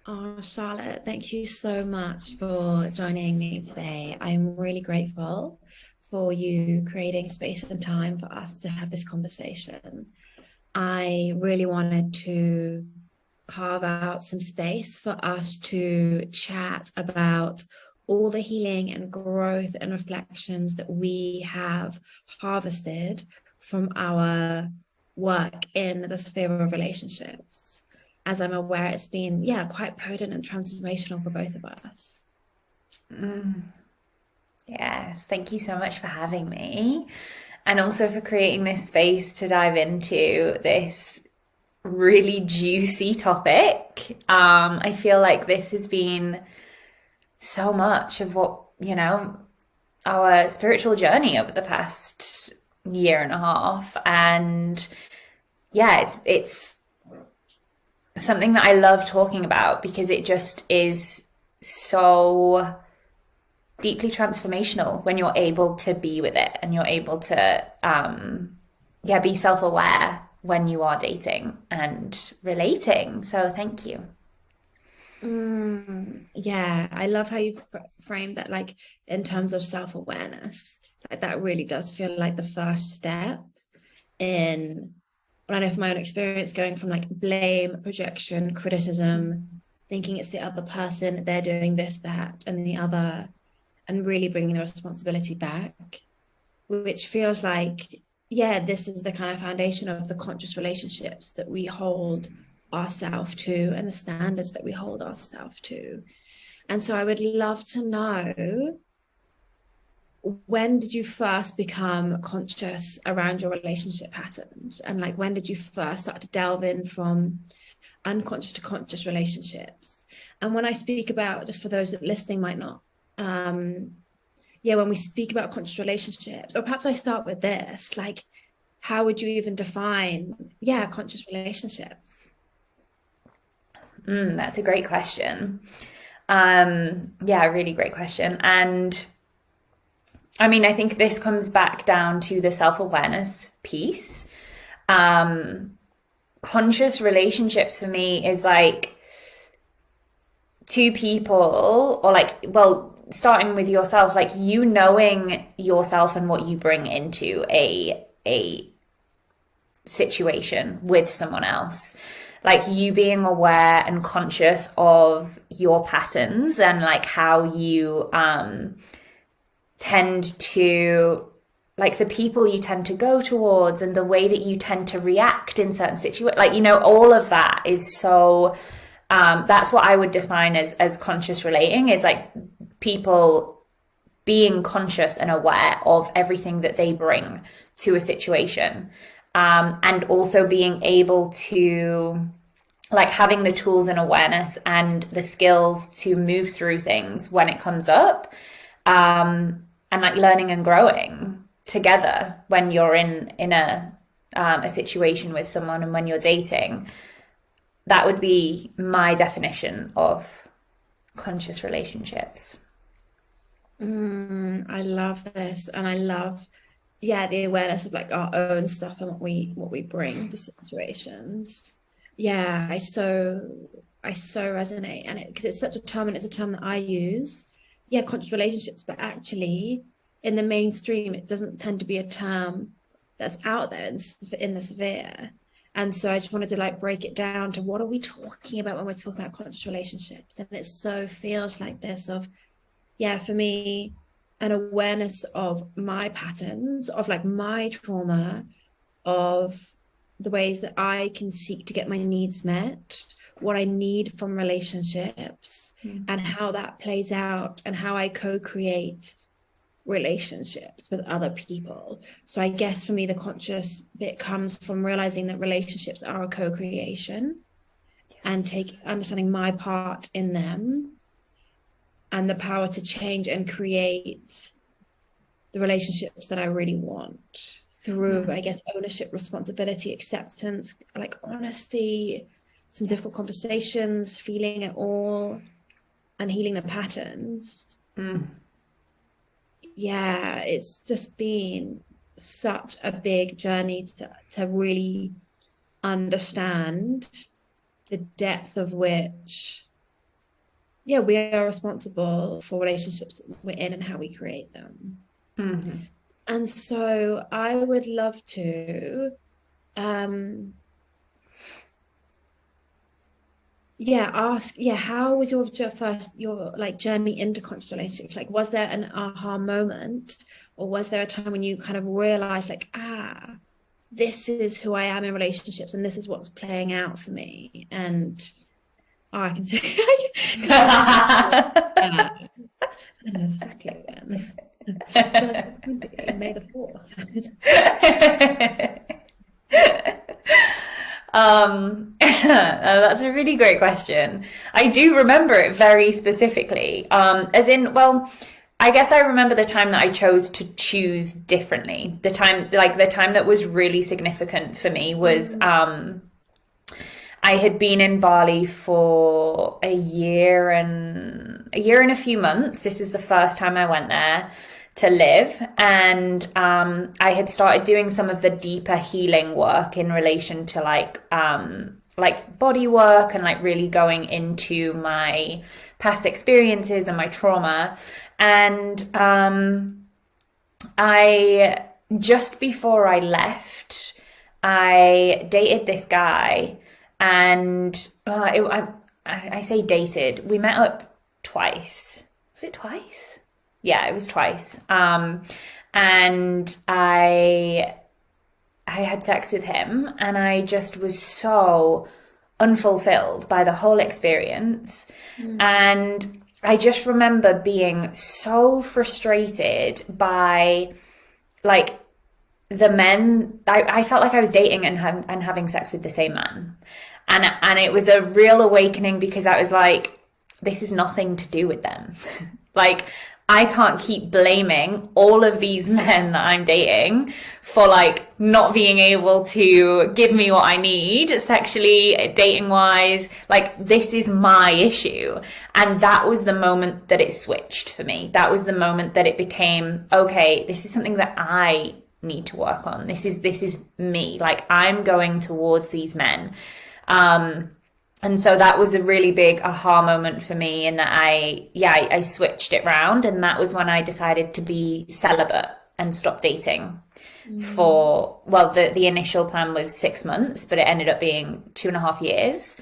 Oh, Charlotte, thank you so much for joining me today. I'm really grateful for you creating space and time for us to have this conversation. I really wanted to carve out some space for us to chat about all the healing and growth and reflections that we have harvested from our work in the sphere of relationships. As I'm aware, it's been, yeah, quite potent and transformational for both of us. Mm, yes, thank you so much for having me and also for creating this space to dive into this really juicy topic. I feel like this has been so much of what, our spiritual journey over the past year and a half. And yeah, it's something that I love talking about because it just is so deeply transformational when you're able to be with it and you're able to be self-aware when you are dating and relating. So thank you. Yeah, I love how you framed that, like in terms of self-awareness. Like that really does feel like the first step in, I know from my own experience, going from like blame, projection, criticism, thinking it's the other person, they're doing this, that, and the other, and really bringing the responsibility back, which feels like, yeah, this is the kind of foundation of the conscious relationships that we hold ourselves to and the standards that we hold ourselves to. And so I would love to know, when did you first become conscious around your relationship patterns? And like, when did you first start to delve in from unconscious to conscious relationships? And when I speak about, just for those that listening might not, yeah, when we speak about conscious relationships, or perhaps I start with this, like, how would you even define, yeah, conscious relationships? That's a great question. Yeah, really great question. And I mean, I think this comes back down to the self-awareness piece. Um, Conscious relationships for me is like two people, or like, well, starting with yourself, like you knowing yourself and what you bring into a situation with someone else, like you being aware and conscious of your patterns and like how you tend to, like the people you tend to go towards and the way that you tend to react in certain situations, like all of that is so that's what I would define as conscious relating, is like people being conscious and aware of everything that they bring to a situation, and also being able to, like, having the tools and awareness and the skills to move through things when it comes up, and like learning and growing together when you're in a situation with someone and when you're dating. That would be my definition of conscious relationships. I love this, and I love, yeah, the awareness of like our own stuff and what we bring to situations. Yeah, I so resonate, and it, because it's such a term, and it's a term that I use. Yeah, conscious relationships, but actually in the mainstream, it doesn't tend to be a term that's out there in the sphere. And so I just wanted to like break it down to, what are we talking about when we're talking about conscious relationships? And it so feels like this of, yeah, for me, an awareness of my patterns, of like my trauma, of the ways that I can seek to get my needs met, what I need from relationships, and how that plays out, and how I co-create relationships with other people. So I guess for me, the conscious bit comes from realizing that relationships are a co-creation, and Yes. take understanding my part in them, and the power to change and create the relationships that I really want through, I guess, ownership, responsibility, acceptance, like honesty, some difficult Yes. conversations, feeling it all, and healing the patterns. Mm. Yeah, it's just been such a big journey to really understand the depth of which yeah, we are responsible for relationships we're in and how we create them. Mm-hmm. And so I would love to, ask, how was your like journey into conscious relationships? Like, was there an aha moment, or was there a time when you kind of realized, like, this is who I am in relationships, and this is what's playing out for me? And I can see, I know exactly when. May the 4th. That's a really great question. I do remember it very specifically. As in, well, I guess I remember the time that I chose to choose differently. The time that was really significant for me was, I had been in Bali for a year and a few months. This was the first time I went there to live, and I had started doing some of the deeper healing work in relation to like body work, and like really going into my past experiences and my trauma. And I just before I left, I dated this guy, and I say dated. We met up twice. Was it twice? Yeah, it was twice. And I had sex with him, and I just was so unfulfilled by the whole experience. And I just remember being so frustrated by like the men. I felt like I was dating and having sex with the same man. And it was a real awakening, because I was like, this is nothing to do with them. Like, I can't keep blaming all of these men that I'm dating for like not being able to give me what I need sexually, dating wise. Like, this is my issue. And that was the moment that it switched for me. That was the moment that it became, okay, this is something that I need to work on. This is me. Like, I'm going towards these men. And so that was a really big aha moment for me, in that I switched it round, and that was when I decided to be celibate and stop dating for, well, the initial plan was 6 months, but it ended up being 2.5 years.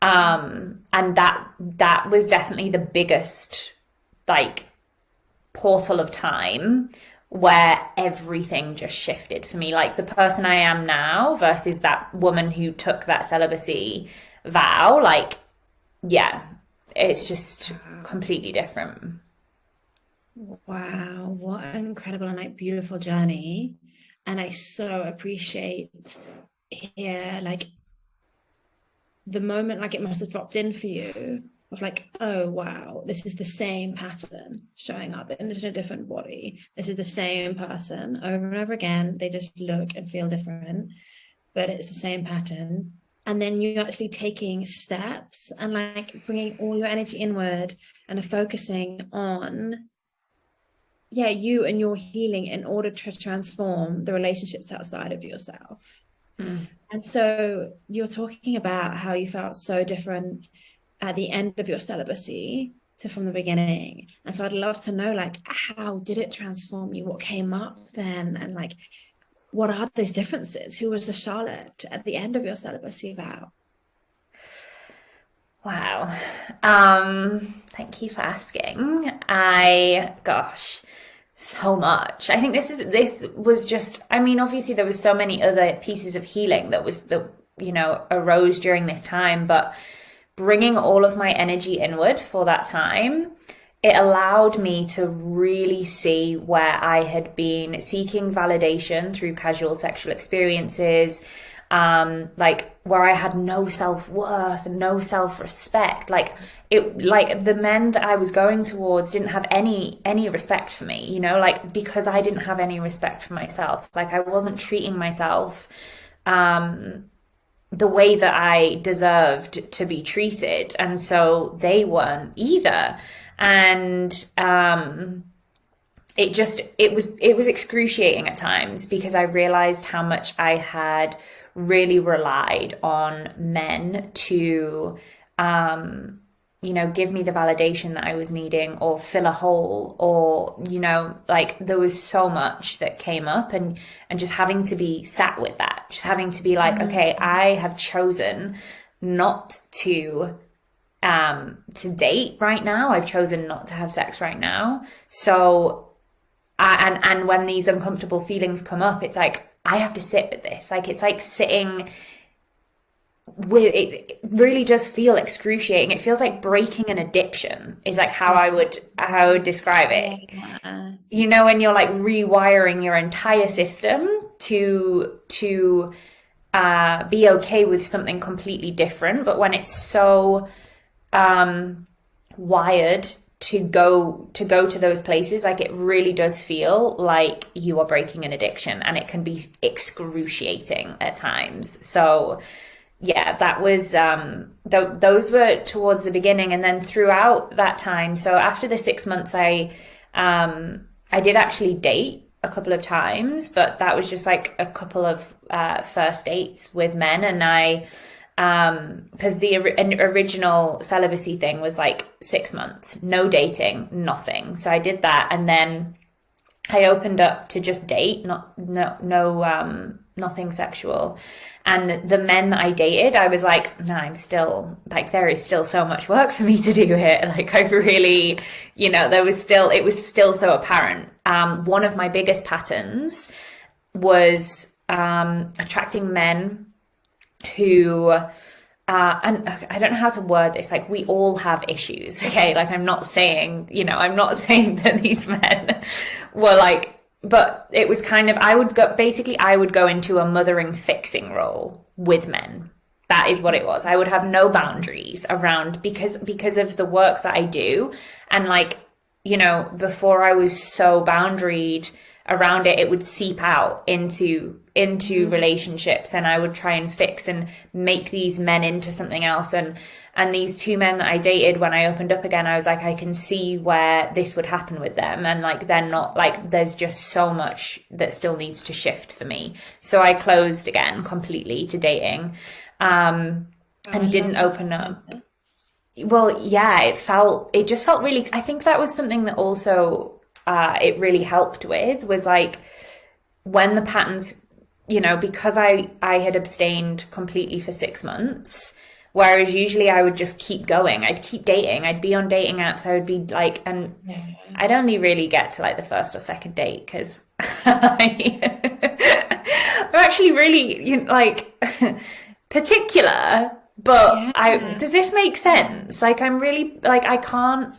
And that was definitely the biggest like portal of time where everything just shifted for me. Like, the person I am now versus that woman who took that celibacy vow, like, yeah, it's just completely different. Wow, what an incredible and like beautiful journey. And I so appreciate here, like, the moment, like, it must have dropped in for you of like, oh wow, this is the same pattern showing up in just a different body. This is the same person over and over again. They just look and feel different, but it's the same pattern. And then you're actually taking steps and like bringing all your energy inward and focusing on you and your healing in order to transform the relationships outside of yourself. And so you're talking about how you felt so different at the end of your celibacy to from the beginning. And so I'd love to know, like, how did it transform you? What came up then? And like, what are those differences? Who was the Charlotte at the end of your celibacy vow? Wow. Thank you for asking. Gosh, so much. I think this was just, I mean, obviously there was so many other pieces of healing that arose during this time, but bringing all of my energy inward for that time, it allowed me to really see where I had been seeking validation through casual sexual experiences, like where I had no self-worth and no self-respect. Like the men that I was going towards didn't have any respect for me, like, because I didn't have any respect for myself. Like, I wasn't treating myself the way that I deserved to be treated, and so they weren't either. And it was excruciating at times, because I realized how much I had really relied on men to give me the validation that I was needing or fill a hole, or, like there was so much that came up, and just having to be sat with that, just having to be like, okay, I have chosen not to date right now. I've chosen not to have sex right now. So, and when these uncomfortable feelings come up, it's like, I have to sit with this. Like, it's like sitting with it. It really does feel excruciating. It feels like breaking an addiction is like how I would describe it. Yeah. When you're like rewiring your entire system to be okay with something completely different, but when it's so wired to go to those places, like it really does feel like you are breaking an addiction, and it can be excruciating at times. So yeah, that was those were towards the beginning, and then throughout that time, so after the 6 months, I did actually date a couple of times, but that was just like a couple of first dates with men. And I because the original celibacy thing was like 6 months, no dating, nothing. So I did that, and then I opened up to just date, nothing sexual. And the men that I dated, I was like, no, I'm still like, there is still so much work for me to do here. Like, I really, it was still so apparent. One of my biggest patterns was attracting men who, and I don't know how to word this, like, we all have issues, okay? Like, I'm not saying that these men were like, but it was kind of, I would go into a mothering fixing role with men. That is what it was. I would have no boundaries around, because of the work that I do. And like, before I was so boundaried around it, it would seep out into relationships, and I would try and fix and make these men into something else. And these two men that I dated, when I opened up again, I was like, I can see where this would happen with them. And like, they're not like, there's just so much that still needs to shift for me. So I closed again completely to dating, and didn't open up. Well, yeah, it just felt really, I think that was something that also, it really helped with, was like, when the patterns, because I had abstained completely for 6 months, whereas usually I would just keep going. I'd keep dating. I'd be on dating apps. I would be like, and I'd only really get to like the first or second date, because I'm actually really like particular. But does this make sense? Like, I'm really like, I can't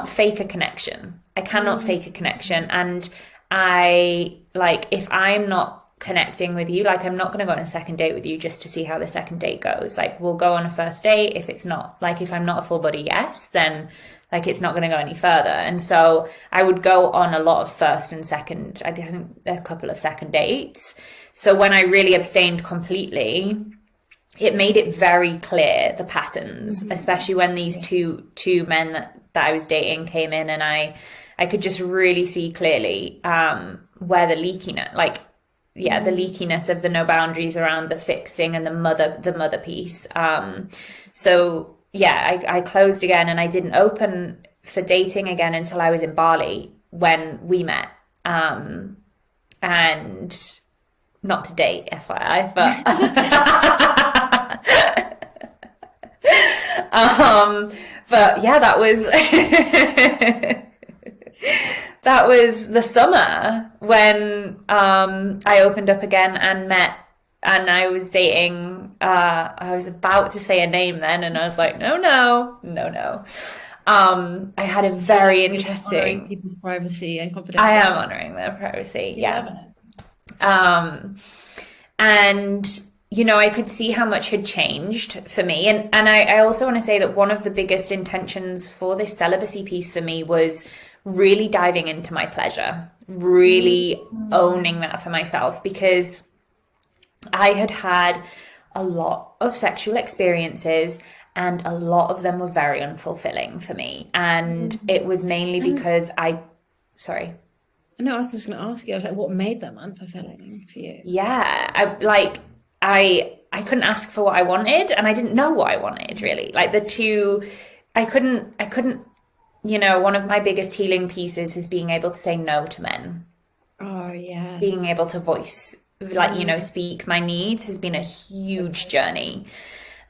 fake a connection. I cannot fake a connection. And I like, if I'm not connecting with you, like, I'm not going to go on a second date with you just to see how the second date goes. Like, we'll go on a first date. If it's not, like, if I'm not a full body yes, then like, it's not going to go any further. And so I would go on a lot of first and second, I think a couple of second dates. So when I really abstained completely, it made it very clear, the patterns, especially when these two men that I was dating came in, and I could just really see clearly where the leakiness, like, the leakiness of the no boundaries around the fixing and the mother piece. So yeah, I closed again, and I didn't open for dating again until I was in Bali when we met. And not to date, FYI, but but yeah, that was the summer when I opened up again and met, and I was dating, I was about to say a name then, and I was like, no. I had a very interesting, honoring people's privacy and confidentiality. I am honoring their privacy, yeah. And I could see how much had changed for me. And I also want to say that one of the biggest intentions for this celibacy piece for me was really diving into my pleasure, really owning that for myself, because I had a lot of sexual experiences, and a lot of them were very unfulfilling for me. And it was mainly because sorry. No, I was just going to ask you, I was like, what made them unfulfilling for you? Yeah, I couldn't ask for what I wanted, and I didn't know what I wanted really. Like the two, I couldn't, you know, one of my biggest healing pieces is being able to say no to men, Oh, being yes. able to voice, like, you know, speak my needs has been a huge journey.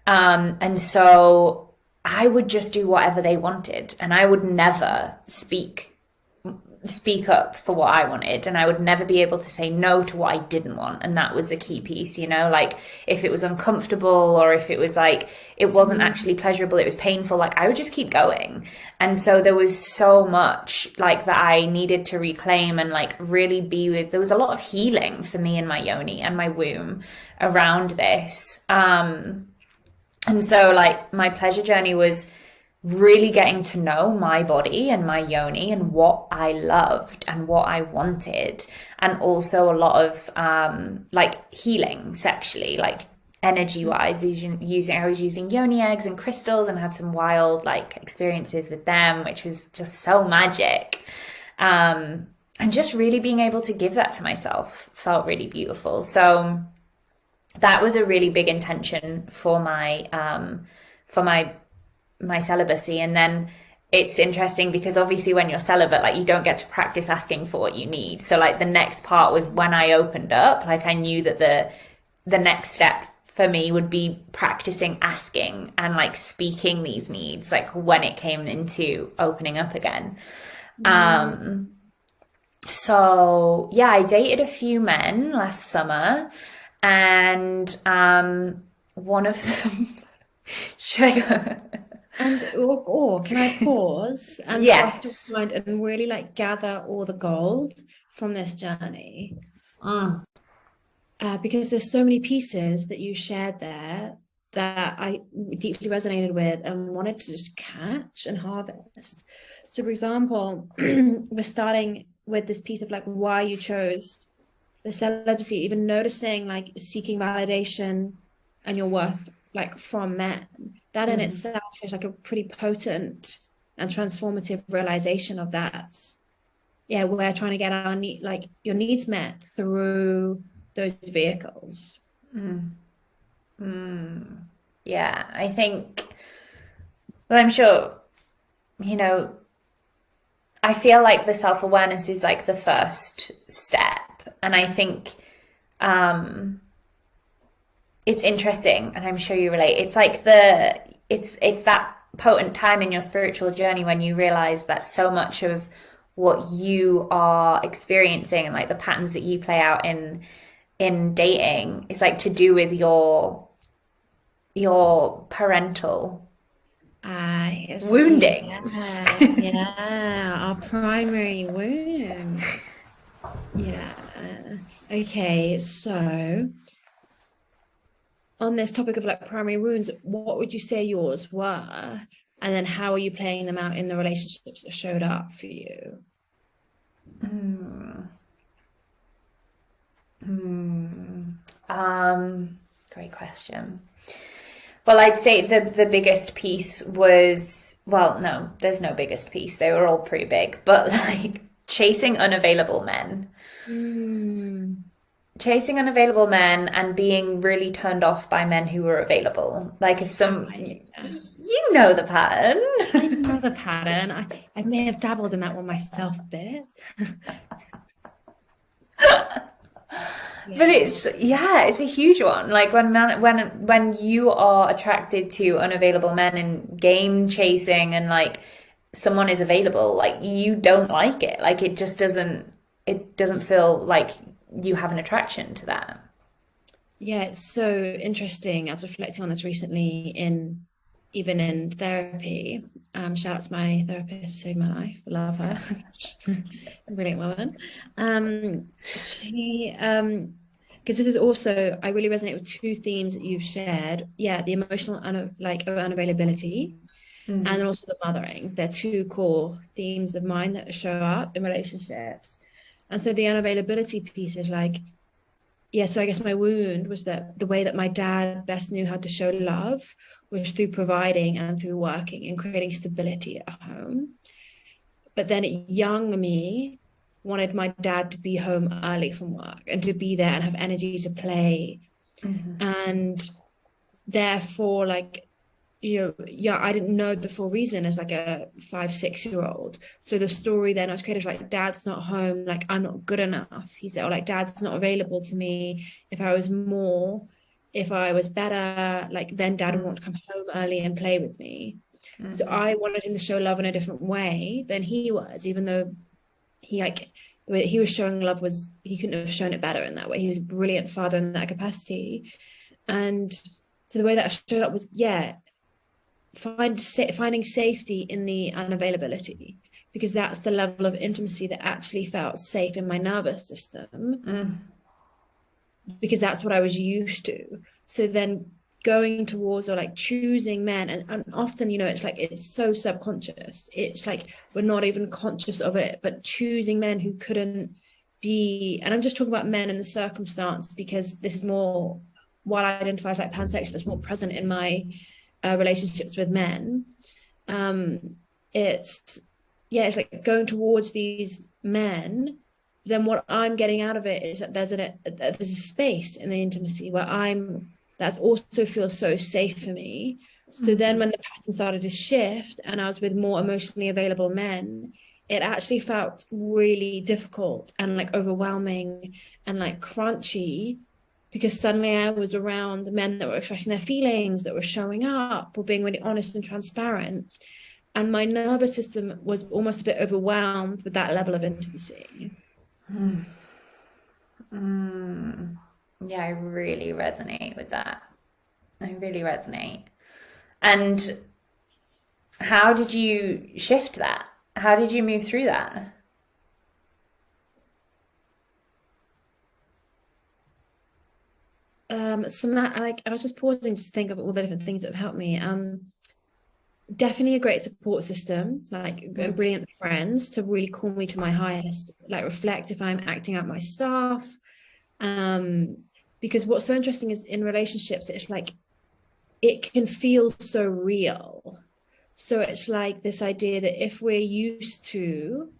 And so I would just do whatever they wanted, and I would never speak up for what I wanted, and I would never be able to say no to what I didn't want. And that was a key piece, you know, like if it was uncomfortable or if it was like it wasn't actually pleasurable, it was painful, like I would just keep going. And so there was so much like that I needed to reclaim and like really be with. There was a lot of healing for me in my yoni and my womb around this. And so like my pleasure journey was really getting to know my body and my yoni and what I loved and what I wanted. And also a lot of like healing sexually, like energy wise, I was using yoni eggs and crystals and had some wild like experiences with them, which was just so magic. And just really being able to give that to myself felt really beautiful. So that was a really big intention for my celibacy. And then it's interesting because obviously when you're celibate, like you don't get to practice asking for what you need. So like the next part was when I opened up, like I knew that the next step for me would be practicing asking and like speaking these needs, like when it came into opening up again. So yeah, I dated a few men last summer, and one of them should I go? And or can I pause and for us to Yes. find and really like gather all the gold from this journey? Because there's so many pieces that you shared there that I deeply resonated with and wanted to just catch and harvest. So, for example, we're starting with this piece of like why you chose the celibacy, even noticing like seeking validation and your worth like from men. That in itself is like a pretty potent and transformative realization of that. Yeah, we're trying to get our need, like your needs met through those vehicles. Yeah, I think, well, I'm sure, you know, I feel like the self-awareness is like the first step. And I think it's interesting, and I'm sure you relate. It's like it's that potent time in your spiritual journey when you realize that so much of what you are experiencing and like the patterns that you play out in dating is like to do with your parental Yes, woundings. yeah, our primary wound. Yeah. Okay, so on this topic of like primary wounds, what would you say yours were? And then how are you playing them out in the relationships that showed up for you? Great question. Well, I'd say the biggest piece was, well, no, there's no biggest piece. They were all pretty big, but like chasing unavailable men. Chasing unavailable men and being really turned off by men who were available. Like if you know the pattern. I know the pattern. I may have dabbled in that one myself a bit. But it's a huge one. Like when you are attracted to unavailable men and game chasing and like someone is available, like you don't like it. Like it doesn't feel like you have an attraction to that. Yeah, it's so interesting. I was reflecting on this recently even in therapy. Shout out to my therapist for saving my life. I love her. Brilliant woman. She because this is also, I really resonate with two themes that you've shared. Yeah, the emotional unavailability and then also the mothering. They're two core themes of mine that show up in relationships. And so the unavailability piece is like, yeah, so I guess my wound was that the way that my dad best knew how to show love was through providing and through working and creating stability at home. But then young me wanted my dad to be home early from work and to be there and have energy to play And therefore, like, I didn't know the full reason as like a 5-6 year old. So the story then I was created like, dad's not home, like I'm not good enough. He said, or like, dad's not available to me. If I was better, like then dad would want to come home early and play with me. So I wanted him to show love in a different way than he was, even though the way he was showing love was, he couldn't have shown it better in that way. He was a brilliant father in that capacity. And so the way that I showed up was, finding safety in the unavailability, because that's the level of intimacy that actually felt safe in my nervous system, because that's what I was used to. So then going towards, or like choosing men, and often, it's like, it's so subconscious, it's like we're not even conscious of it, but choosing men who couldn't be, and I'm just talking about men in the circumstance because this is more, while I identify as like pansexual, it's more present in my relationships with men. It's like going towards these men, then what I'm getting out of it is that there's a space in the intimacy where that also feels so safe for me. So then when the pattern started to shift and I was with more emotionally available men, it actually felt really difficult and like overwhelming and like crunchy, because suddenly I was around men that were expressing their feelings, that were showing up, or being really honest and transparent. And my nervous system was almost a bit overwhelmed with that level of intimacy. Yeah, I really resonate with that. I really resonate. And how did you shift that? How did you move through that? I was just pausing to think of all the different things that have helped me. Definitely a great support system, like brilliant friends to really call me to my highest, like reflect if I'm acting out my stuff. Because what's so interesting is in relationships, it's like, it can feel so real. So it's like this idea that if we're used to,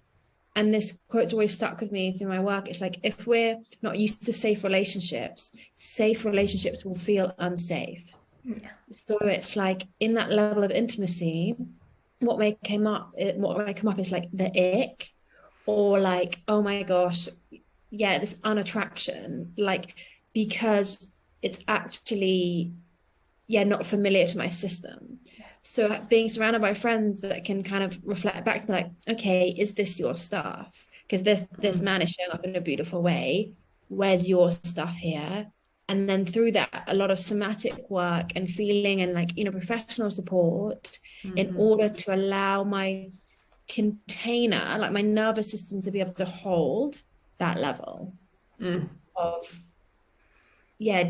and this quote's always stuck with me through my work, it's like, if we're not used to safe relationships will feel unsafe. Yeah. So it's like, in that level of intimacy, what may come up is like the ick, or like, oh my gosh, this unattraction, like, because it's actually not familiar to my system. So being surrounded by friends that can kind of reflect back to me, like, okay, is this your stuff? Because this man is showing up in a beautiful way. Where's your stuff here? And then through that, a lot of somatic work and feeling and like, professional support in order to allow my container, like my nervous system, to be able to hold that level of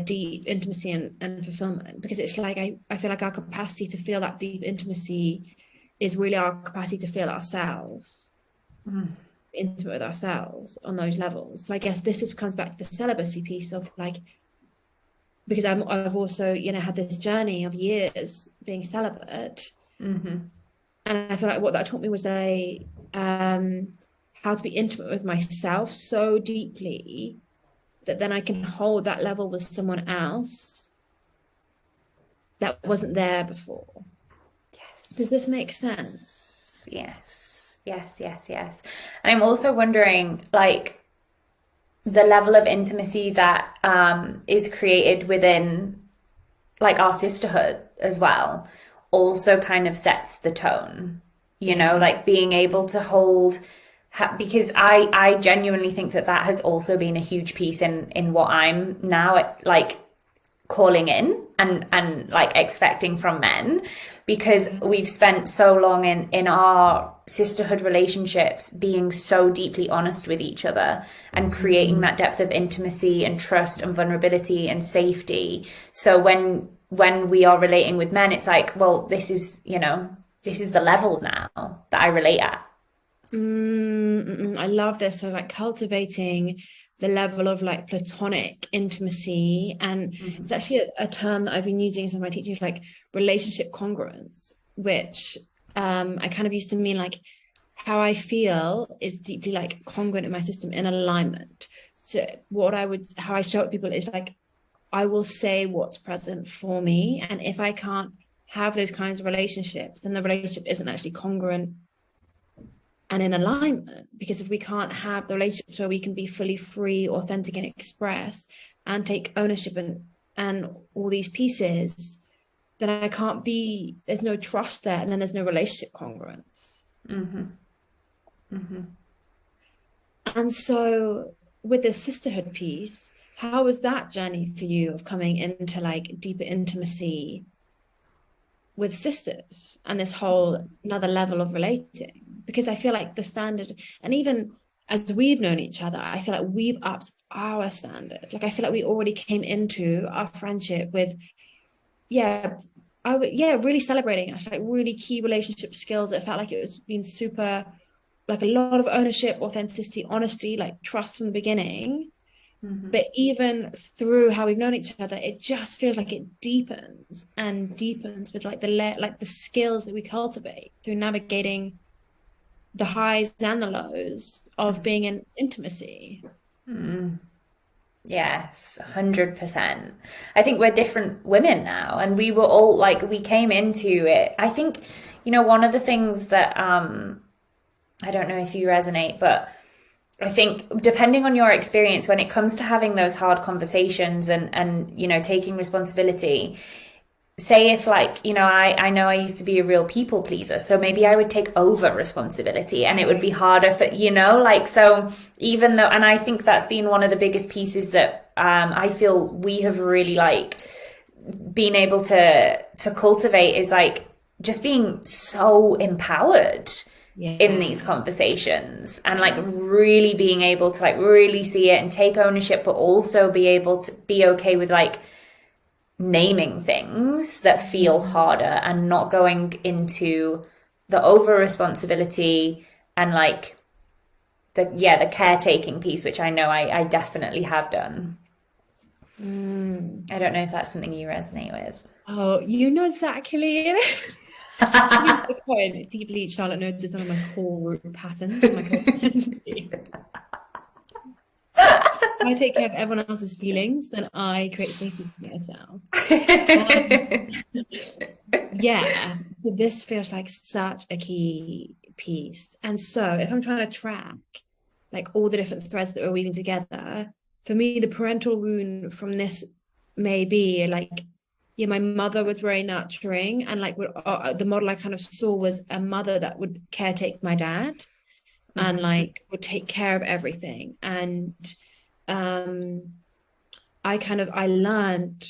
deep intimacy and fulfillment. Because it's like, I feel like our capacity to feel that deep intimacy is really our capacity to feel ourselves, intimate with ourselves on those levels. So I guess this comes back to the celibacy piece of like, because I've also had this journey of years being celibate, and I feel like what that taught me was how to be intimate with myself so deeply that then I can hold that level with someone else that wasn't there before. Yes. Does this make sense? Yes. And I'm also wondering, like, the level of intimacy that is created within like our sisterhood as well also kind of sets the tone, like being able to hold, because I genuinely think that has also been a huge piece in what I'm now like calling in and like expecting from men, because we've spent so long in our sisterhood relationships being so deeply honest with each other and creating that depth of intimacy and trust and vulnerability and safety. So when we are relating with men, it's like, well, this is the level now that I relate at. I love this. So like cultivating the level of like platonic intimacy, and it's actually a term that I've been using in some of my teachings, like relationship congruence, which I kind of used to mean like how I feel is deeply like congruent in my system, in alignment. So how I show up people is like, I will say what's present for me. And if I can't have those kinds of relationships, then the relationship isn't actually congruent and in alignment. Because if we can't have the relationship where we can be fully free, authentic, and express and take ownership and all these pieces, then I can't be, there's no trust there, and then there's no relationship congruence. Mm-hmm. Mm-hmm. And so with the sisterhood piece, how was that journey for you of coming into like deeper intimacy with sisters and this whole another level of relating? Because I feel like the standard, and even as we've known each other, I feel like we've upped our standard. Like I feel like we already came into our friendship with, really celebrating us, like really key relationship skills. It felt like it was been super, like a lot of ownership, authenticity, honesty, like trust from the beginning. Mm-hmm. But even through how we've known each other, it just feels like it deepens and deepens with like the skills that we cultivate through navigating the highs and the lows of being in intimacy. Mm. Yes, 100%. I think we're different women now, and we were all like, we came into it. I think, one of the things that I don't know if you resonate, but I think depending on your experience, when it comes to having those hard conversations and taking responsibility, say if like, I know I used to be a real people pleaser, so maybe I would take over responsibility and it would be harder for, so even though, and I think that's been one of the biggest pieces that I feel we have really like been able to cultivate is like just being so empowered in these conversations, and like really being able to like really see it and take ownership, but also be able to be okay with like naming things that feel harder and not going into the over responsibility and like the caretaking piece, which I know I definitely have done. I don't know if that's something you resonate with. Oh, exactly. Deeply, Charlotte noticed one of my core root patterns. I take care of everyone else's feelings, then I create safety for myself. So this feels like such a key piece. And so if I'm trying to track like all the different threads that we're weaving together, for me, the parental wound from this may be like, my mother was very nurturing, and like the model I kind of saw was a mother that would caretake my dad and like would take care of everything. And I learned,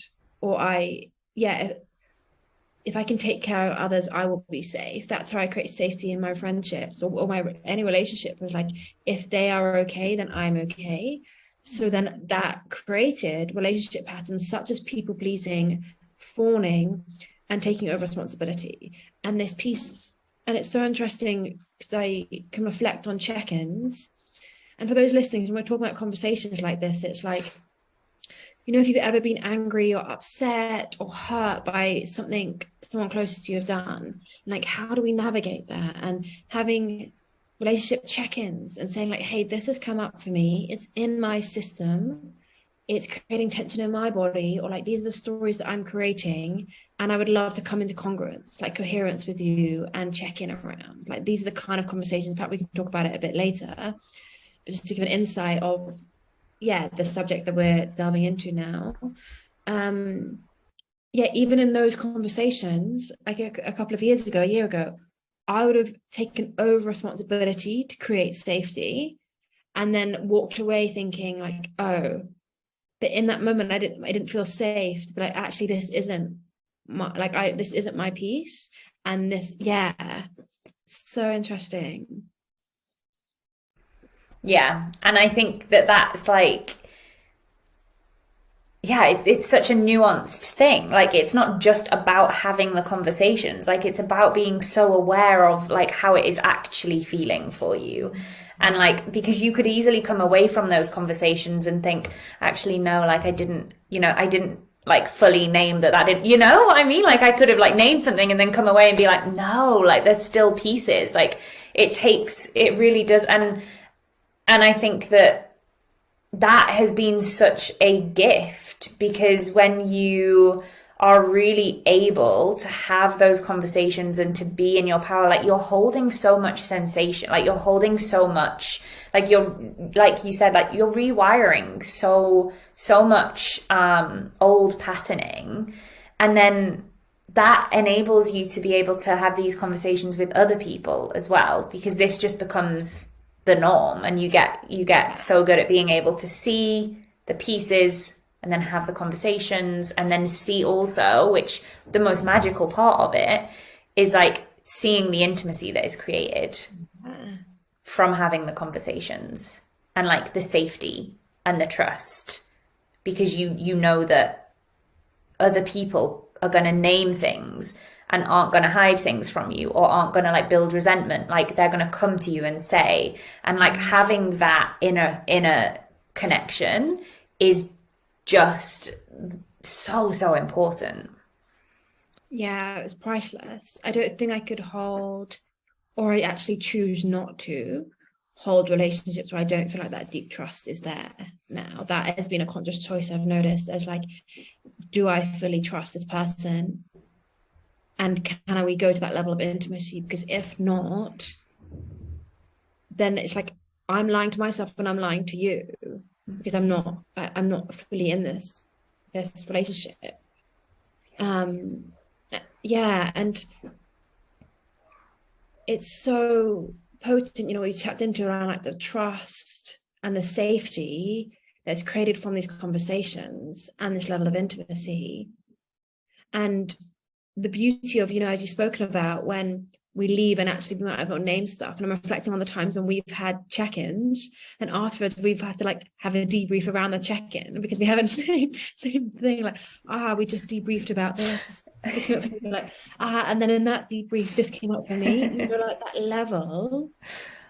if I can take care of others, I will be safe. That's how I create safety in my friendships or any relationship. Was like, if they are okay, then I'm okay. So then that created relationship patterns such as people pleasing, fawning, and taking over responsibility. And this piece, and it's so interesting because I can reflect on check-ins. And for those listening, when we're talking about conversations like this, it's like, if you've ever been angry or upset or hurt by something someone closest to you have done, like, how do we navigate that? And having relationship check-ins and saying like, hey, this has come up for me. It's in my system. It's creating tension in my body, or like, these are the stories that I'm creating. And I would love to come into congruence, like coherence with you and check in around. Like, these are the kind of conversations, in fact, we can talk about it a bit later, but just to give an insight of, the subject that we're delving into now. Even in those conversations, like a couple of years ago, a year ago, I would have taken over responsibility to create safety and then walked away thinking like, oh, but in that moment, I didn't feel safe. But like, actually, this isn't this isn't my piece. And this, so interesting. Yeah. And I think that's like, it's such a nuanced thing. Like, it's not just about having the conversations. Like, it's about being so aware of like how it is actually feeling for you. And like, because you could easily come away from those conversations and think, actually, no, like I didn't like fully name that didn't, what I mean? Like, I could have like named something and then come away and be like, no, like there's still pieces. Like, it really does. And I think that that has been such a gift, because when you are really able to have those conversations and to be in your power, like you're holding so much sensation, like you're holding so much, like you're, like you said, like you're rewiring so much old patterning, and then that enables you to be able to have these conversations with other people as well, because this just becomes the norm, and you get so good at being able to see the pieces and then have the conversations, and then see also, which the most magical part of it is like seeing the intimacy that is created from having the conversations, and like the safety and the trust, because you know that other people are going to name things and aren't going to hide things from you, or aren't going to like build resentment. Like they're going to come to you and say, and like having that inner connection is just so important. Yeah, it's priceless. I don't think I could hold, or I actually choose not to hold relationships where I don't feel like that deep trust is there now. That has been a conscious choice I've noticed, as like, do I fully trust this person? And can we go to that level of intimacy? Because if not, then it's like I'm lying to myself and I'm lying to you, because I'm not fully in this relationship. Yeah, and it's so potent, you know, we tapped into around like the trust and the safety that's created from these conversations and this level of intimacy. And the beauty of, you know, as you've spoken about, when we leave and actually we might have not named stuff, and I'm reflecting on the times when we've had check-ins, and afterwards we've had to like have a debrief around the check-in because we haven't named same thing, like we just debriefed about this like and then in that debrief this came up for me, you know, like that level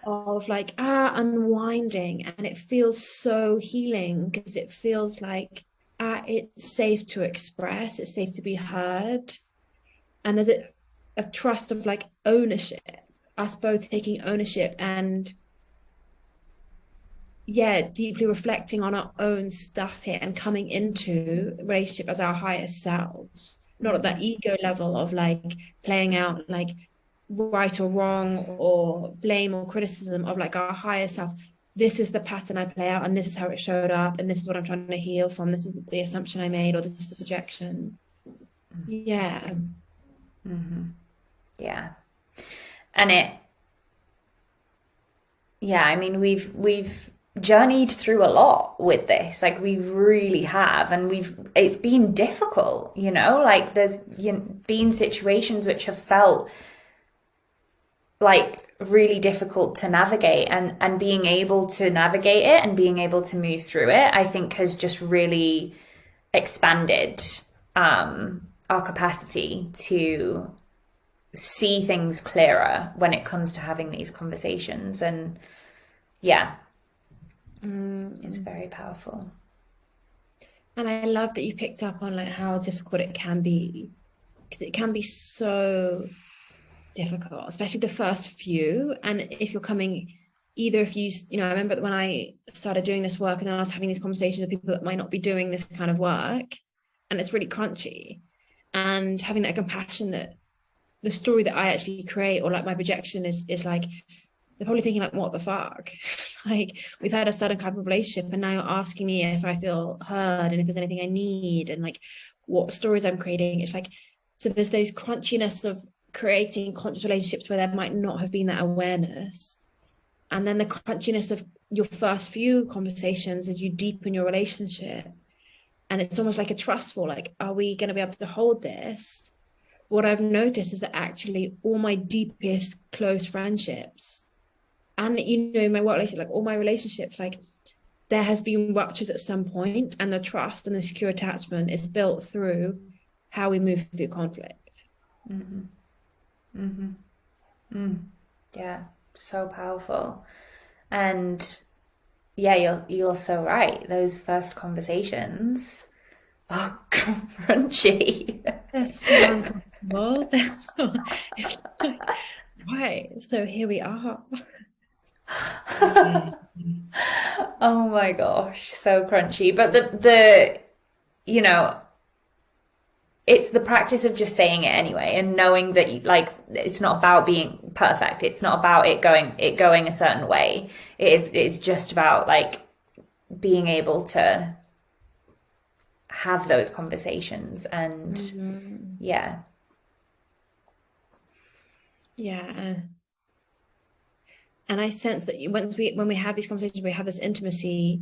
of like unwinding, and it feels so healing, because it feels like it's safe to express, it's safe to be heard, and there's a trust of like ownership, us both taking ownership, and deeply reflecting on our own stuff here and coming into relationship as our highest selves, not at that ego level of like playing out like right or wrong or blame or criticism, of like our higher self. This is the pattern I play out, and this is how it showed up, and this is what I'm trying to heal from, this is the assumption I made, or this is the projection. Yeah. Yeah. And I mean, we've journeyed through a lot with this, like we really have, and it's been difficult, you know, like there's been situations which have felt like really difficult to navigate, and being able to navigate it and being able to move through it, I think has just really expanded our capacity to see things clearer when it comes to having these conversations. And it's very powerful. And I love that you picked up on like how difficult it can be, because it can be so difficult, especially the first few. And if you're coming, either if you know, I remember when I started doing this work and then I was having these conversations with people that might not be doing this kind of work, and it's really crunchy, and having that compassion that the story that I actually create, or like my projection is like, they're probably thinking like, what the fuck? Like, we've had a certain type of relationship and now you're asking me if I feel heard and if there's anything I need, and like what stories I'm creating. It's like, so there's those crunchiness of creating conscious relationships where there might not have been that awareness, and then the crunchiness of your first few conversations as you deepen your relationship, and it's almost like a trustful, like, are we going to be able to hold this? What I've noticed is that actually all my deepest close friendships, and you know, my work relationship, like all my relationships, like there has been ruptures at some point, and the trust and the secure attachment is built through how we move through conflict. Yeah, so powerful. And you're so right, those first conversations are crunchy. They're so uncomfortable. Right, so here we are. Oh my gosh, so crunchy. But the you know, it's the practice of just saying it anyway, and knowing that like it's not about being perfect. It's not about it going a certain way. It's just about like being able to have those conversations and yeah. Yeah. And I sense that when we have these conversations, we have this intimacy,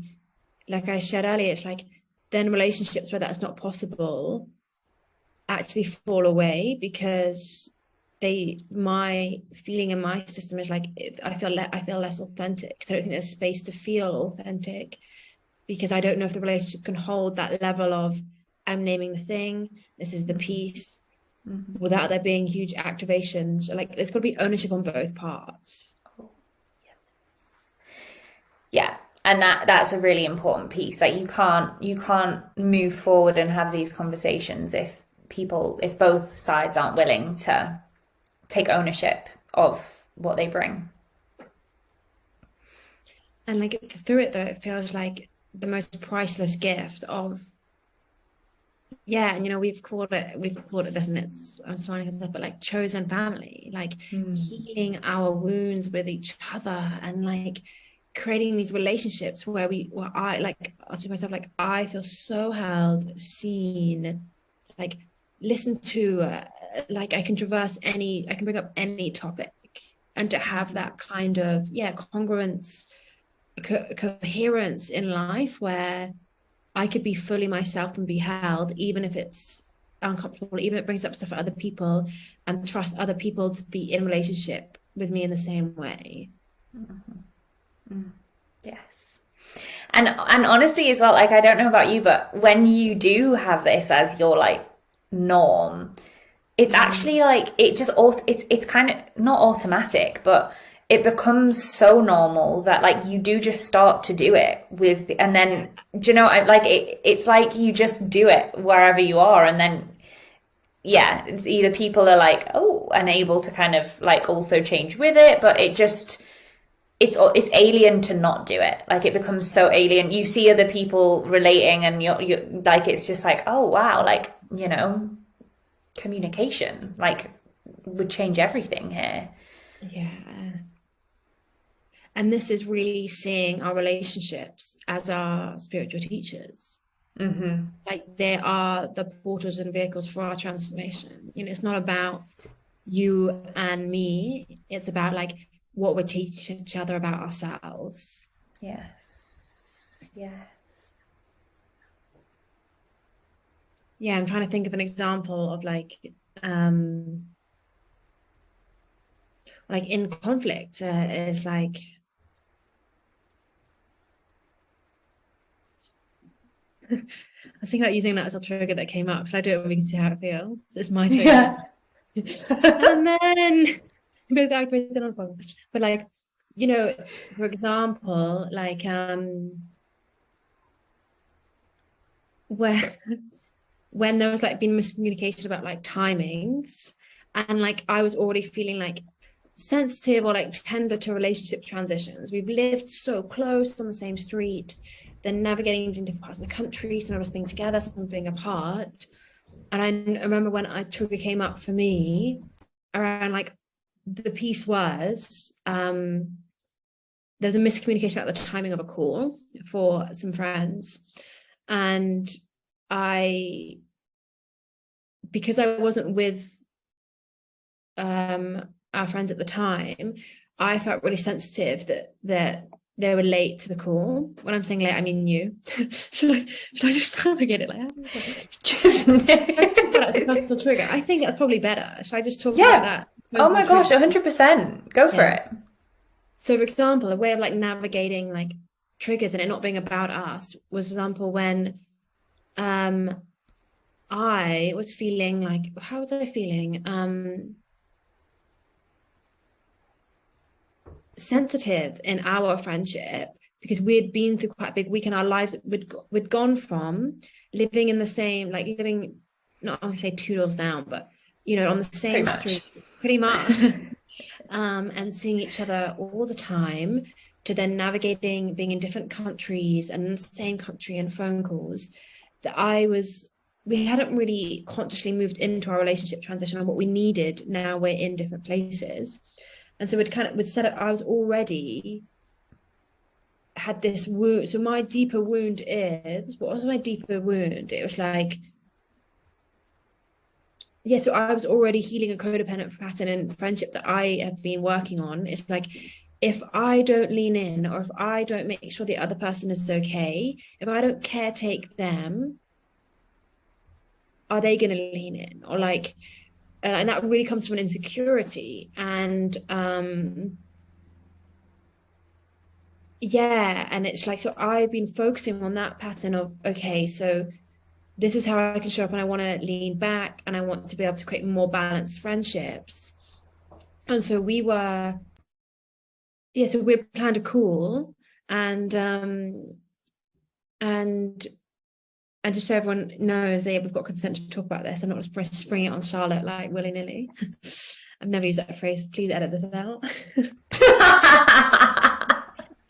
like I shared earlier, it's like then relationships where that's not possible actually fall away, because my feeling in my system is like I feel less authentic, because I don't think there's space to feel authentic, because I don't know if the relationship can hold that level of I'm naming the thing, this is the piece, without there being huge activations. Like there's got to be ownership on both parts. Yeah, and that's a really important piece. Like you can't move forward and have these conversations if both sides aren't willing to take ownership of what they bring. And like through it though, it feels like the most priceless gift of, yeah, and we've called it this, and I'm smiling at that, but like chosen family, like healing our wounds with each other, and like creating these relationships where I like ask myself, like I feel so held, seen, like listened to, like I can bring up any topic, and to have that kind of congruence, coherence in life where I could be fully myself and be held, even if it's uncomfortable, even if it brings up stuff for other people, and trust other people to be in relationship with me in the same way. Yes. And honestly as well, like I don't know about you, but when you do have this as your like norm, it's actually like it's kind of not automatic, but it becomes so normal that like you do just start to do it with, and then do you know, like it's like you just do it wherever you are, and then it's either people are like, oh, and able to kind of like also change with it, but it's alien to not do it. Like it becomes so alien. You see other people relating, and you're like, it's just like, oh wow, like communication like would change everything here. Yeah. And this is really seeing our relationships as our spiritual teachers. Like they are the portals and vehicles for our transformation. It's not about you and me. It's about like what we're teaching each other about ourselves. Yes. Yeah, I'm trying to think of an example of like in conflict, is like I was thinking about using that as a trigger that came up. Should I do it when we can see how it feels? It's my trigger. Yeah. And then but like, for example, like where when there was like been miscommunication about like timings, and like I was already feeling like sensitive or like tender to relationship transitions. We've lived so close on the same street, then navigating in different parts of the country, some of us being together, some of us being apart. And I remember when a trigger came up for me around like the piece was there's a miscommunication about the timing of a call for some friends, and because I wasn't with our friends at the time, I felt really sensitive that they were late to the call. When I'm saying late, I mean you. should I just navigate it like Just that's a personal trigger? I think that's probably better. Should I just talk about that? Oh my gosh, 100%. Go for it. So for example, a way of like navigating like triggers and it not being about us was, for example, when I was feeling like, how was I feeling? Sensitive in our friendship, because we'd been through quite a big week in our lives. We'd gone from living in the same, like living, not I want to say 2 doors down, but on the same street, pretty much, and seeing each other all the time, to then navigating being in different countries and in the same country and phone calls, that we hadn't really consciously moved into our relationship transition on what we needed. Now we're in different places. And so we'd set up, I was already had this wound. So my deeper wound is, what was my deeper wound? It was like, yeah, so I was already healing a codependent pattern in friendship that I have been working on. It's like, if I don't lean in, or if I don't make sure the other person is okay, if I don't caretake them, are they going to lean in? Or like, and that really comes from an insecurity. And yeah, and it's like, so I've been focusing on that pattern of, okay, so this is how I can show up, and I want to lean back, and I want to be able to create more balanced friendships. And so we planned a call, and just so everyone knows, we've got consent to talk about this. I'm not just springing it on Charlotte like willy-nilly. I've never used that phrase. Please edit this out.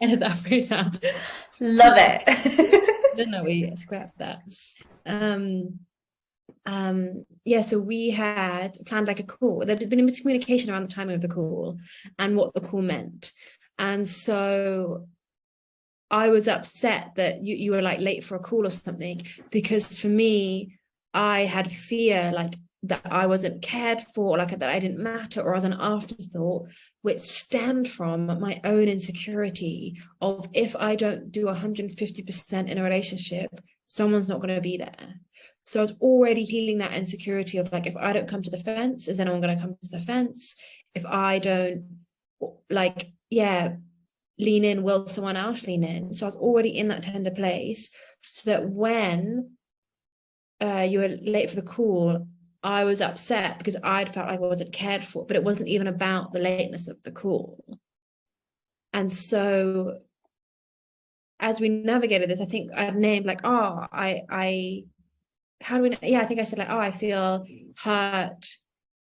Edit that phrase out. Love it. Didn't know we scrapped that. So we had planned like a call. There'd been a miscommunication around the timing of the call and what the call meant. And so I was upset that you were like late for a call or something, because for me, I had fear like that I wasn't cared for, like that I didn't matter, or as an afterthought, which stemmed from my own insecurity of, if I don't do 150% in a relationship, someone's not going to be there. So I was already healing that insecurity of like, if I don't come to the fence, is anyone going to come to the fence? If I don't lean in, will someone else lean in? So I was already in that tender place, so that when you were late for the call, I was upset because I'd felt like I wasn't cared for, but it wasn't even about the lateness of the call. And so as we navigated this, I think I'd named like, I think I said like, I feel hurt,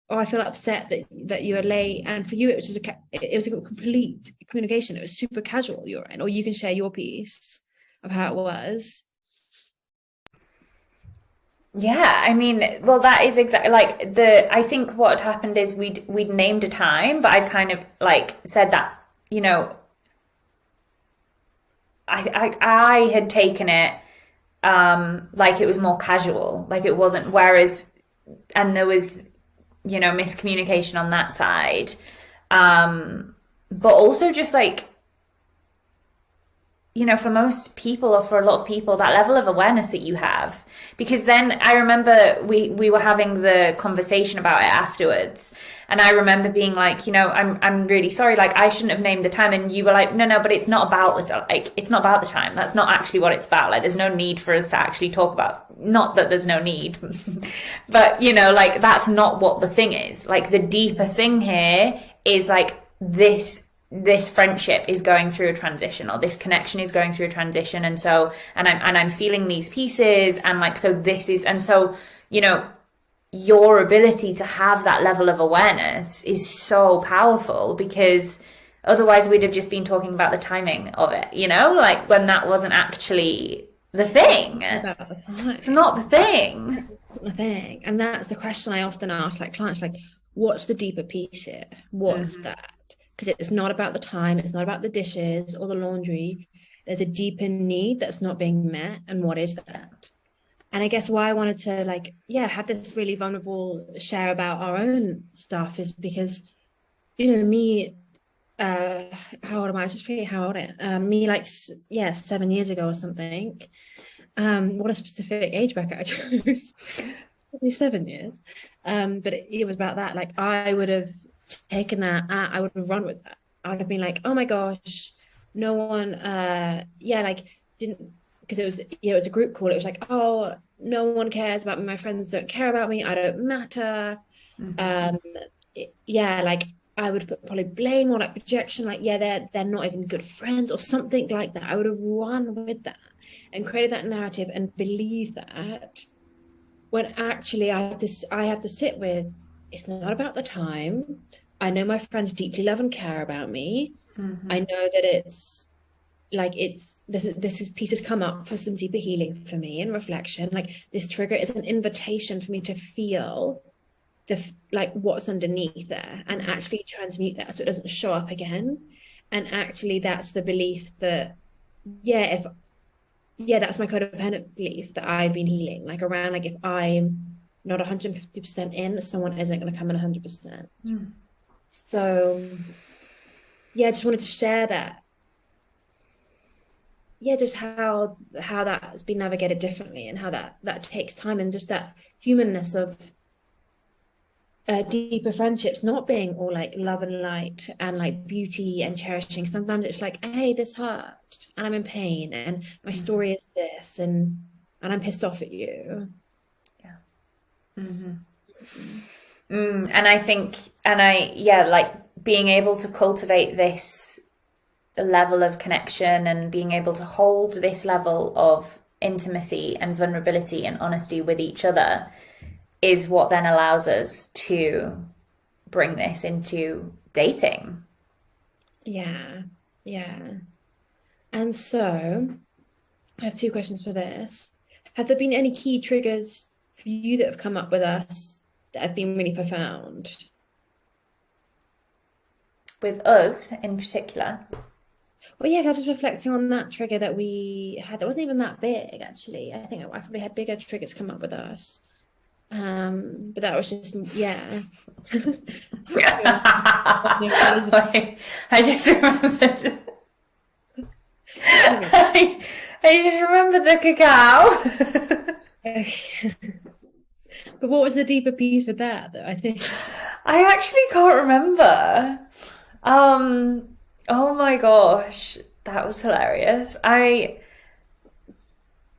or I feel upset that you are late. And for you, it was a complete communication. It was super casual. You're in, or you can share your piece of how it was. Yeah, I mean, well, that is exactly like I think what had happened is we'd named a time, but I'd kind of like said that, I had taken it like it was more casual, like it wasn't, and there was, miscommunication on that side. But also just like, for most people, or for a lot of people, that level of awareness that you have, because then I remember we were having the conversation about it afterwards, and I remember being like, I'm really sorry, like I shouldn't have named the time, and you were like, no, but it's not about it's not about the time. That's not actually what it's about. Like there's no need for us to actually talk about, not that there's no need, but like that's not what the thing is. Like the deeper thing here is like this friendship is going through a transition, or this connection is going through a transition, and I'm feeling these pieces, and like, so this is, and so your ability to have that level of awareness is so powerful, because otherwise we'd have just been talking about the timing of it, like when that wasn't actually the thing. It's not the thing. It's not the thing. And that's the question I often ask like clients, like, what's the deeper piece here? What's that? Because it's not about the time, it's not about the dishes or the laundry. There's a deeper need that's not being met, and what is that? And I guess why I wanted to have this really vulnerable share about our own stuff is because, me, how old am I? I just forget how old I am. Me 7 years ago or something. What a specific age bracket I chose. Probably 7 years. But it was about that. Like I would have taken that, I would have run with that. I would have been like, oh my gosh, no one didn't, because it was a group call. It was like, oh, no one cares about me, my friends don't care about me, I don't matter. I would probably blame, or like projection, like they're not even good friends or something like that. I would have run with that and created that narrative and believe that, when actually I have to sit with, it's not about the time. I know my friends deeply love and care about me. I know that it's like this is pieces come up for some deeper healing for me and reflection. Like this trigger is an invitation for me to feel like what's underneath there and actually transmute that so it doesn't show up again. And actually that's the belief that that's my codependent belief that I've been healing, like around like if I'm not 150% in, someone isn't going to come in 100%. So I just wanted to share that, just how that's been navigated differently and how that takes time, and just that humanness of deeper friendships not being all like love and light and like beauty and cherishing. Sometimes it's like, hey, this hurt and I'm in pain and my story is this, and I'm pissed off at you. And I think, like being able to cultivate this level of connection and being able to hold this level of intimacy and vulnerability and honesty with each other is what then allows us to bring this into dating. Yeah. And so I have 2 questions for this. Have there been any key triggers for you that have come up with us that have been really profound? With us in particular? Well, I was just reflecting on that trigger that we had. That wasn't even that big, actually. I think I probably had bigger triggers come up with us. But that was just, I just remembered. I just remembered the cacao. But what was the deeper piece with that, though? I think I actually can't remember. Oh my gosh, that was hilarious.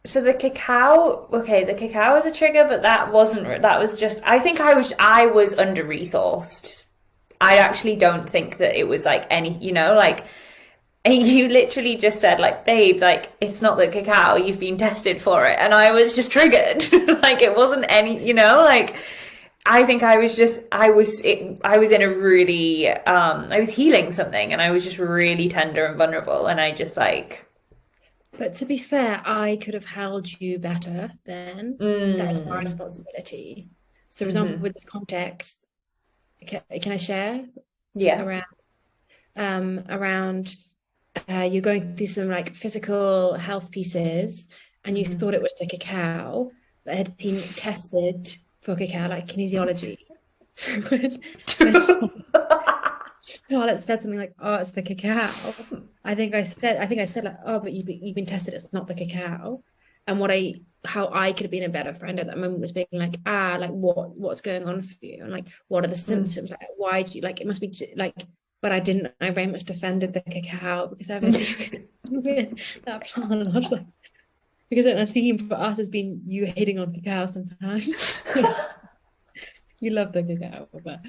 So the cacao is a trigger, but that was just, I think I was under-resourced. I actually don't think that it was like any, like you literally just said like, babe, like it's not the cacao, you've been tested for it. And I was just triggered. Like it wasn't any, like I think I was in a really, I was healing something and I was just really tender and vulnerable. And I just like, but to be fair, I could have held you better then. That's my responsibility. So, for example, with this context, can I share? Yeah. Around you're going through some like physical health pieces, and you thought it was the cacao that had been tested for cacao, like kinesiology. Charlotte said something like, "Oh, it's the cacao." I think I said like, "Oh, but you've been tested. It's not the cacao." And how I could have been a better friend at that moment was being like, like what's going on for you, and like what are the symptoms? Like why do you like it must be like. But I didn't. I very much defended the cacao because I've been with that plant a lot. Like, because a theme for us has been you hating on cacao sometimes. You love the cacao, but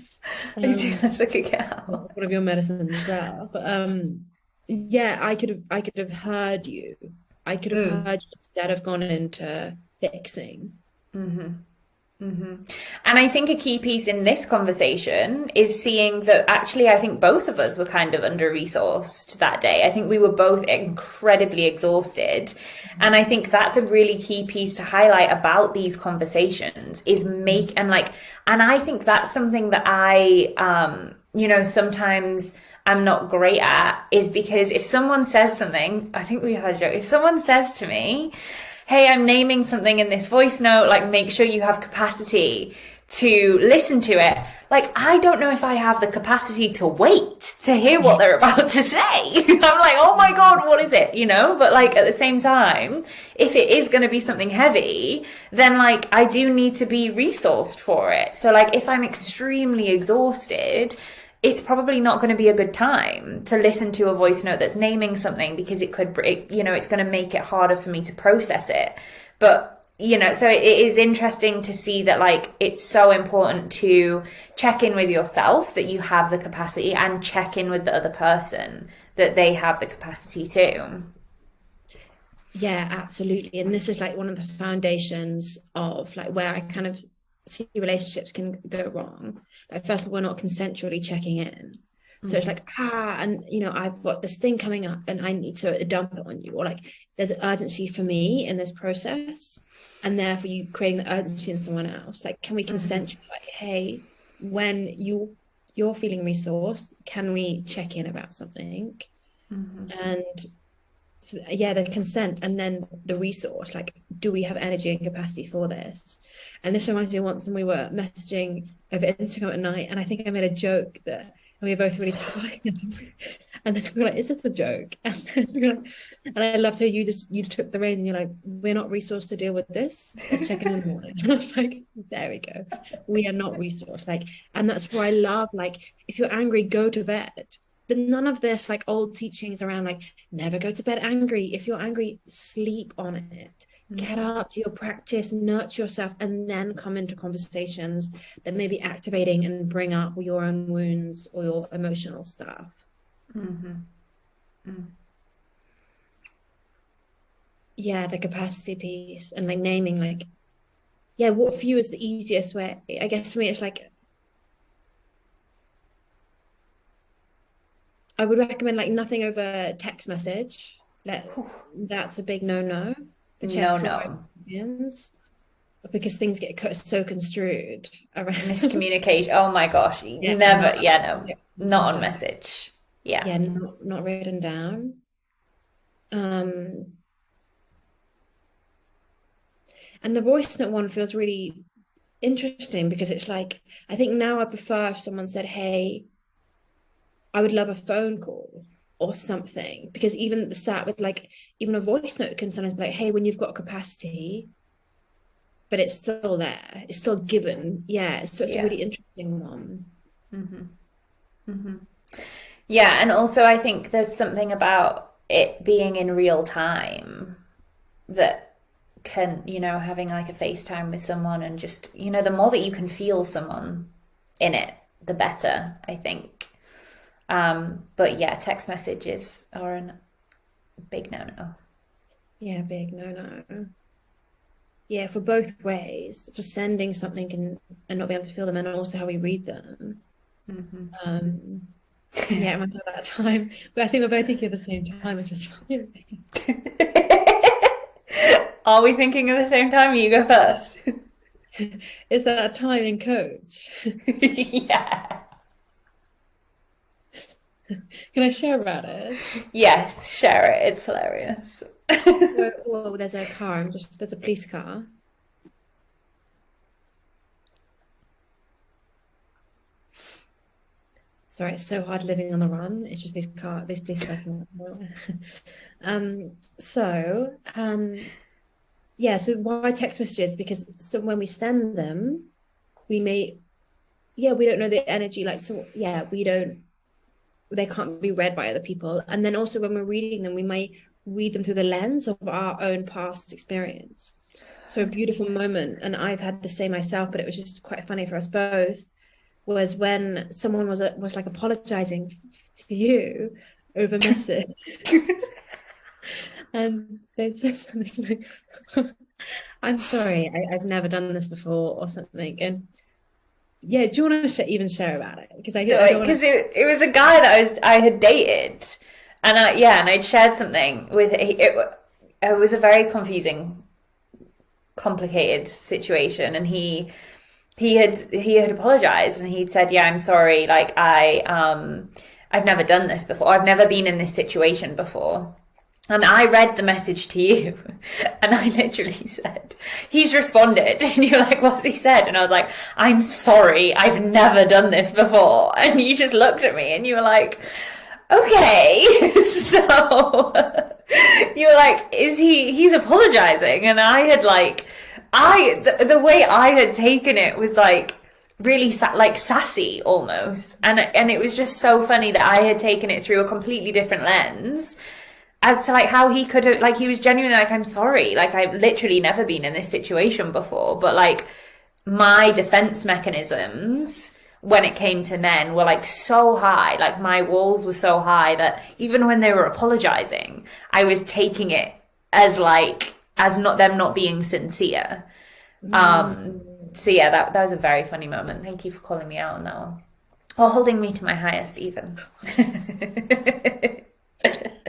I do love the cacao. One of your medicines as well. But I could have heard you. I could have heard you instead of gone into fixing. And I think a key piece in this conversation is seeing that actually I think both of us were kind of under-resourced that day. I think we were both incredibly exhausted. And I think that's a really key piece to highlight about these conversations is and I think that's something that I, sometimes I'm not great at, is because if someone says something, I think we had a joke, if someone says to me, hey, I'm naming something in this voice note, like make sure you have capacity to listen to it. Like, I don't know if I have the capacity to wait to hear what they're about to say. I'm like, oh my God, what is it? But like at the same time, if it is going to be something heavy, then like I do need to be resourced for it. So like if I'm extremely exhausted, it's probably not going to be a good time to listen to a voice note that's naming something because it's going to make it harder for me to process it. But, so it is interesting to see that like, it's so important to check in with yourself that you have the capacity and check in with the other person that they have the capacity too. Yeah, absolutely. And this is like one of the foundations of like where I kind of see relationships can go wrong. Like, first of all, we're not consensually checking in. So it's like, and I've got this thing coming up and I need to dump it on you, or like there's an urgency for me in this process, and therefore you creating the urgency in someone else. Like, can we consent like, hey, when you're feeling resourced, can we check in about something? And so, the consent, and then the resource, like, do we have energy and capacity for this? And this reminds me of once when we were messaging over Instagram at night, and I think I made a joke that we were both really tired, and then we were like, is this a joke? And I loved how you took the reins and you're like, we're not resourced to deal with this, let's check in the morning. And I was like, there we go, we are not resourced. Like, and that's why I love, like, if you're angry, go to bed. None of this like old teachings around like never go to bed angry. If you're angry, sleep on it. Get up, do your practice, nurture yourself, and then come into conversations that may be activating and bring up your own wounds or your emotional stuff. Yeah, the capacity piece, and like naming, like, what for you is the easiest way? I guess for me it's like, I would recommend like nothing over text message. That's a big no-no. Because things get so construed around miscommunication. Oh my gosh, never. Not on message. Not written down. And the voice note one feels really interesting because it's like, I think now I prefer if someone said, hey, I would love a phone call or something, because even the sat with like, even a voice note can sometimes be like, hey, when you've got capacity, but it's still there, it's still given. So it's a really interesting one. Yeah, and also I think there's something about it being in real time that can, having like a FaceTime with someone and just, the more that you can feel someone in it, the better, I think. But text messages are a big no-no. Big no-no. For both ways, for sending something and not being able to feel them, and also how we read them. I remember that time, but I think we're both thinking at the same time, which was fine. Are we thinking at the same time? You go first. Is that a time in coach? Yeah. Can I share about it? Yes, share it. It's hilarious. So, there's a car. There's a police car. Sorry, it's so hard living on the run. It's just these police cars. So why text messages? Because when we send them, we don't know the energy. They can't be read by other people. And then also when we're reading them, we may read them through the lens of our own past experience. So a beautiful moment, and I've had the same myself, but it was just quite funny for us both, was when someone was like apologizing to you over message. And they said something like, I'm sorry, I've never done this before, or something. And do you want to even share about it? Because it was a guy that I had dated, and I'd shared something with it. It was a very confusing, complicated situation, and he had apologized, and he'd said, I'm sorry, like I've never done this before, I've never been in this situation before. And I read the message to you, and I literally said, he's responded. And you're like, what's he said? And I was like, I'm sorry, I've never done this before. And you just looked at me and you were like, okay. So you were like, he's apologizing? And I had like, the way I had taken it was like really sassy almost. And it was just so funny that I had taken it through a completely different lens, as to like how he could have, like, he was genuinely like, I'm sorry, like I've literally never been in this situation before, but like my defense mechanisms when it came to men were like so high, like my walls were so high that even when they were apologizing, I was taking it as not them not being sincere. So that was a very funny moment. Thank you for calling me out on that one. Or holding me to my highest even.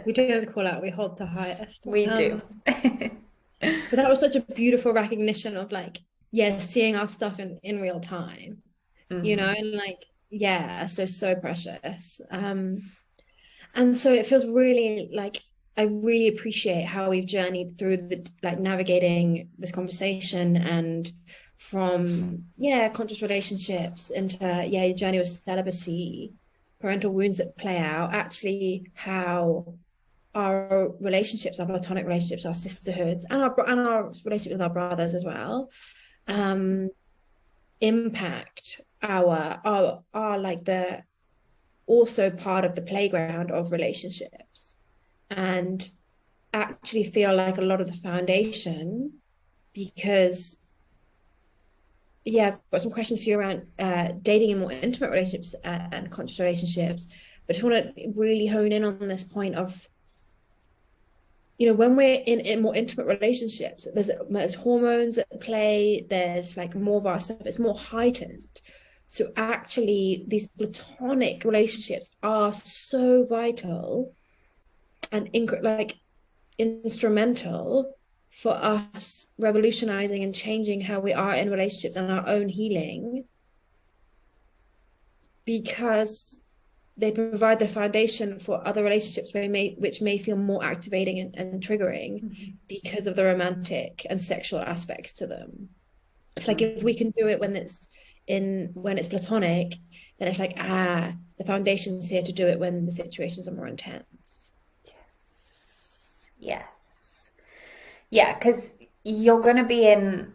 We do call out, we hold the highest. We do. But that was such a beautiful recognition of like, yeah, seeing our stuff in real time, you know, and like, yeah, so precious. And so it feels really like I really appreciate how we've journeyed through the like navigating this conversation and from conscious relationships into your journey with celibacy, parental wounds that play out, actually how our relationships, our platonic relationships, our sisterhoods, and our relationship with our brothers as well, impact our like the also part of the playground of relationships, and actually feel like a lot of the foundation, because I've got some questions to you around dating in more intimate relationships and conscious relationships, but I want to really hone in on this point of, you know, when we're in more intimate relationships, there's hormones at play, there's like more of our stuff, it's more heightened. So actually these platonic relationships are so vital and like instrumental for us revolutionizing and changing how we are in relationships and our own healing, because they provide the foundation for other relationships which may feel more activating and triggering because of the romantic and sexual aspects to them. It's like if we can do it when it's platonic, then it's like the foundation's here to do it when the situations are more intense. Yes. Yeah, because you're going to be in,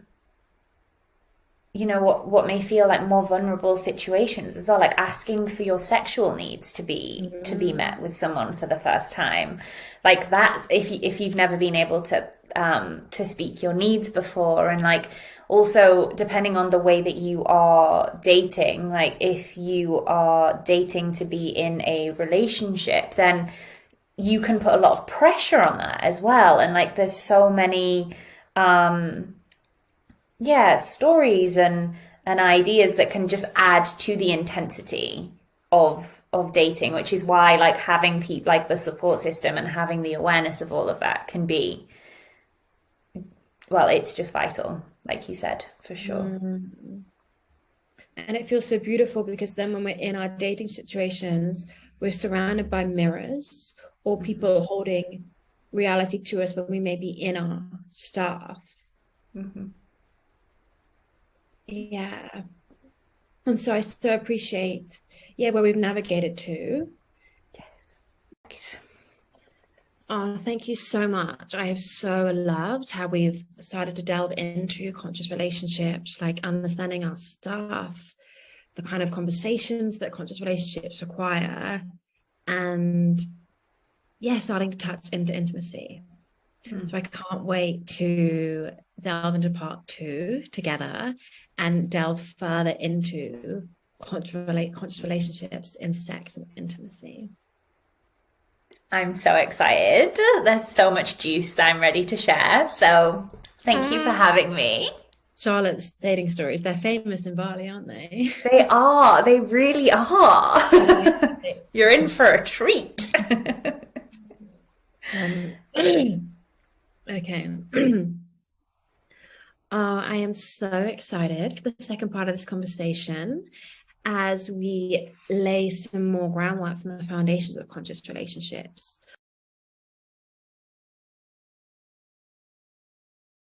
you know, what may feel like more vulnerable situations as well, like asking for your sexual needs to be met with someone for the first time. Like that's if you've never been able to speak your needs before, and like also depending on the way that you are dating, like if you are dating to be in a relationship, then you can put a lot of pressure on that as well. And like there's so many stories and ideas that can just add to the intensity of dating, which is why like having people like the support system and having the awareness of all of that can be, well, it's just vital, like you said, for sure. And it feels so beautiful because then when we're in our dating situations, we're surrounded by mirrors or people holding reality to us when we may be in our stuff. Yeah. And so I so appreciate, where we've navigated to. Yes. Oh, thank you so much. I have so loved how we've started to delve into conscious relationships, like understanding our stuff, the kind of conversations that conscious relationships require, and starting to touch into intimacy. So I can't wait to delve into part 2 together and delve further into conscious relationships in sex and intimacy. I'm so excited. There's so much juice that I'm ready to share. So thank you for having me. Charlotte's dating stories, they're famous in Bali, aren't they? They are. They really are. You're in for a treat. Okay. I am so excited for the second part of this conversation as we lay some more groundwork on the foundations of conscious relationships.